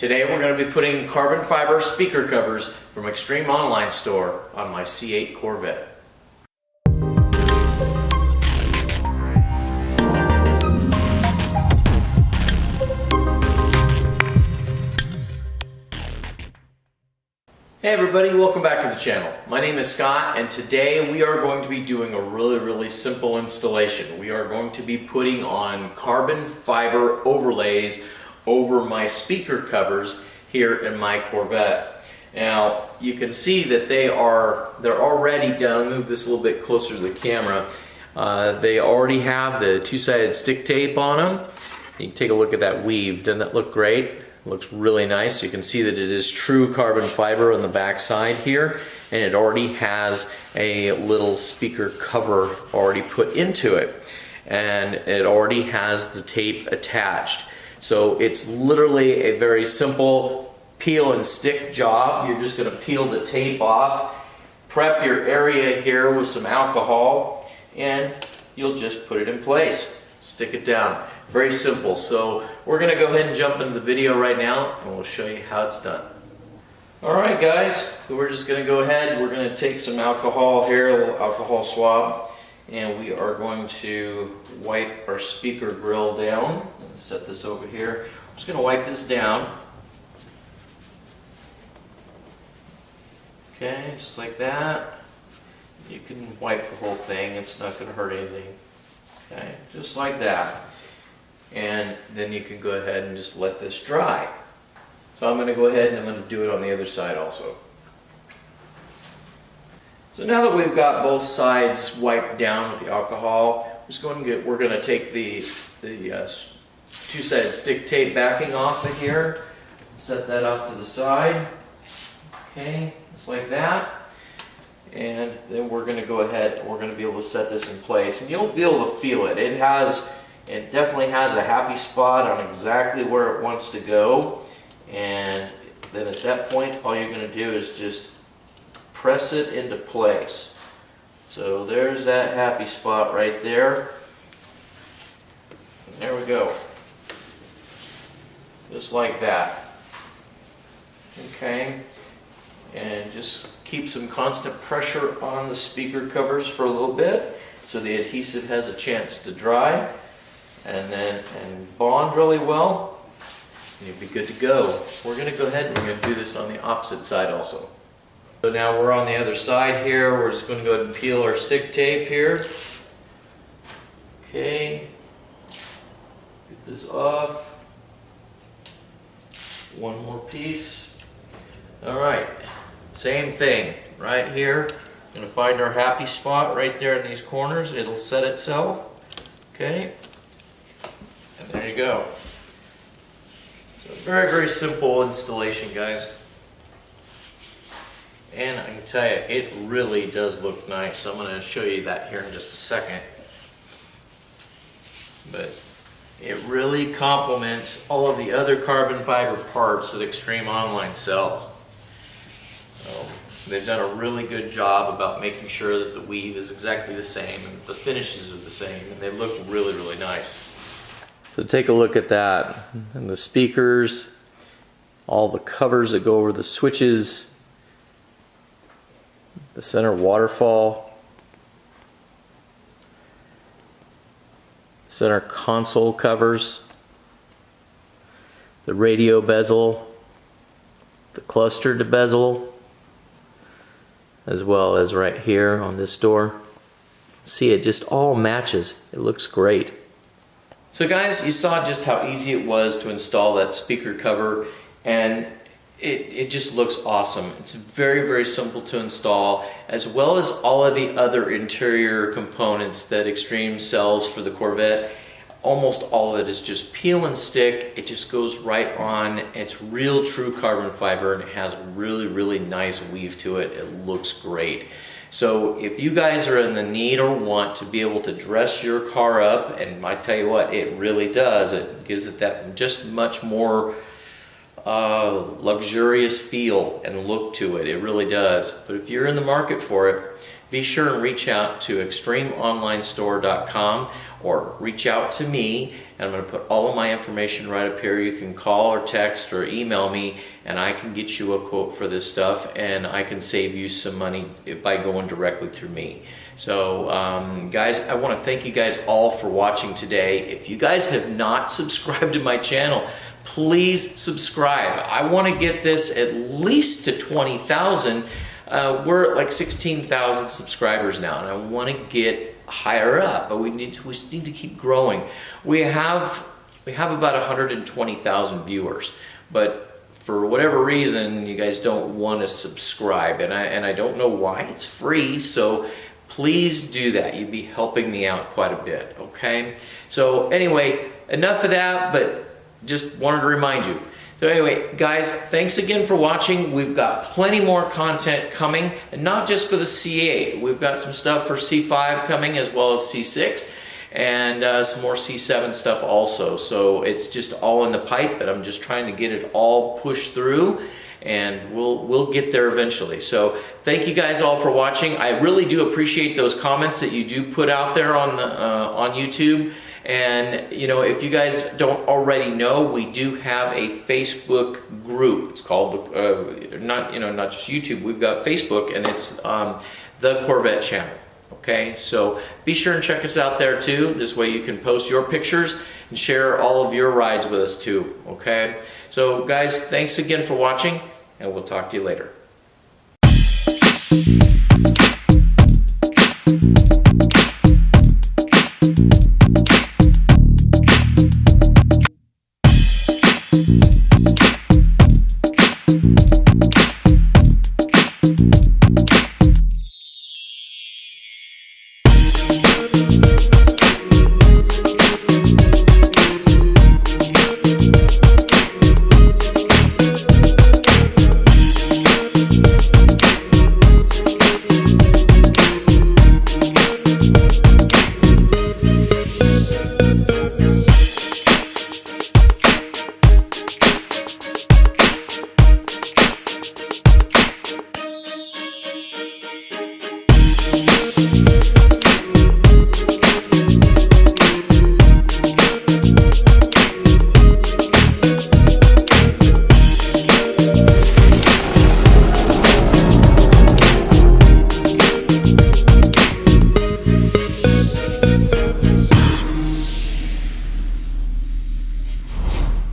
Today we're going to be putting carbon fiber speaker covers from Extreme Online Store on my C8 Corvette. Hey everybody, welcome back to the channel. My name is Scott and today we are going to be doing a really simple installation. We are going to be putting on carbon fiber overlays over my speaker covers here in my Corvette. Now you can see that they're already done. Move this a little bit closer to the camera. They already have the two-sided stick tape on them. You can take a look at that weave. Doesn't that look great? Looks really nice. You can see that it is true carbon fiber on the back side here, and it already has a little speaker cover already put into it, and it already has the tape attached. So it's literally a very simple peel and stick job. You're just going to peel the tape off, prep your area here with some alcohol, and you'll just put it in place. Stick it down. Very simple. So we're going to go ahead and jump into the video right now and we'll show you how it's done. Alright guys, so we're just going to go ahead, we're going to take some alcohol here, a little alcohol swab, and we are going to wipe our speaker grill down. Let's set this over here. I'm just going to wipe this down. Okay, just like that. You can wipe the whole thing, it's not going to hurt anything. Okay, just like that. And then you can go ahead and just let this dry. So I'm going to go ahead and I'm going to do it on the other side also. So now that we've got both sides wiped down with the alcohol, we're going to take the two-sided stick tape backing off of here. Set that off to the side. Okay, just like that. And then we're going to go ahead, we're going to be able to set this in place, and you'll be able to feel it. It definitely has a happy spot on exactly where it wants to go, and then at that point all you're going to do is just press it into place. So there's that happy spot right there. And there we go. Just like that. Okay. And just keep some constant pressure on the speaker covers for a little bit so the adhesive has a chance to dry and bond really well, and you'll be good to go. We're going to go ahead and we're going to do this on the opposite side also. So now we're on the other side here. We're just going to go ahead and peel our stick tape here. Okay, get this off. One more piece. Alright, same thing right here. Going to find our happy spot right there in these corners. It'll set itself. Okay. And there you go. So very simple installation, guys. And I can tell you, it really does look nice. I'm going to show you that here in just a second. But it really complements all of the other carbon fiber parts that Extreme Online sells. So they've done a really good job about making sure that the weave is exactly the same and the finishes are the same, and they look really nice. So take a look at that, and the speakers, all the covers that go over the switches, the center waterfall, center console covers, the radio bezel, the clustered bezel, as well as right here on this door. See, it just all matches. It looks great. So guys, you saw just how easy it was to install that speaker cover, and it just looks awesome. It's very simple to install, as well as all of the other interior components that Extreme sells for the Corvette. Almost all of it is just peel and stick. It just goes right on. It's real true carbon fiber, and it has a really nice weave to it. It looks great. So if you guys are in the need or want to be able to dress your car up, and I tell you what, it really does. It gives it that just much more luxurious feel and look to it. It really does. But if you're in the market for it, be sure and reach out to extremeonlinestore.com or reach out to me, and I'm going to put all of my information right up here. You can call or text or email me, and I can get you a quote for this stuff, and I can save you some money by going directly through me. So guys, I want to thank you guys all for watching today. If you guys have not subscribed to my channel, please subscribe. I want to get this at least to 20,000. We're at like 16,000 subscribers now, and I want to get higher up, but we need to keep growing. We have about 120,000 viewers, but for whatever reason, you guys don't want to subscribe, and I don't know why. It's free, so please do that. You'd be helping me out quite a bit, okay? So anyway, enough of that, but just wanted to remind you. So anyway, guys, thanks again for watching. We've got plenty more content coming, and not just for the C8. We've got some stuff for C5 coming, as well as C6, and some more C7 stuff also. So it's just all in the pipe, but I'm just trying to get it all pushed through, and we'll get there eventually. So thank you guys all for watching. I really do appreciate those comments that you do put out there on YouTube. And you know, if you guys don't already know, we do have a Facebook group. It's called not just YouTube. We've got Facebook, and it's the Corvette channel. Okay, so be sure and check us out there too. This way you can post your pictures and share all of your rides with us too. Okay, so guys, thanks again for watching, and we'll talk to you later.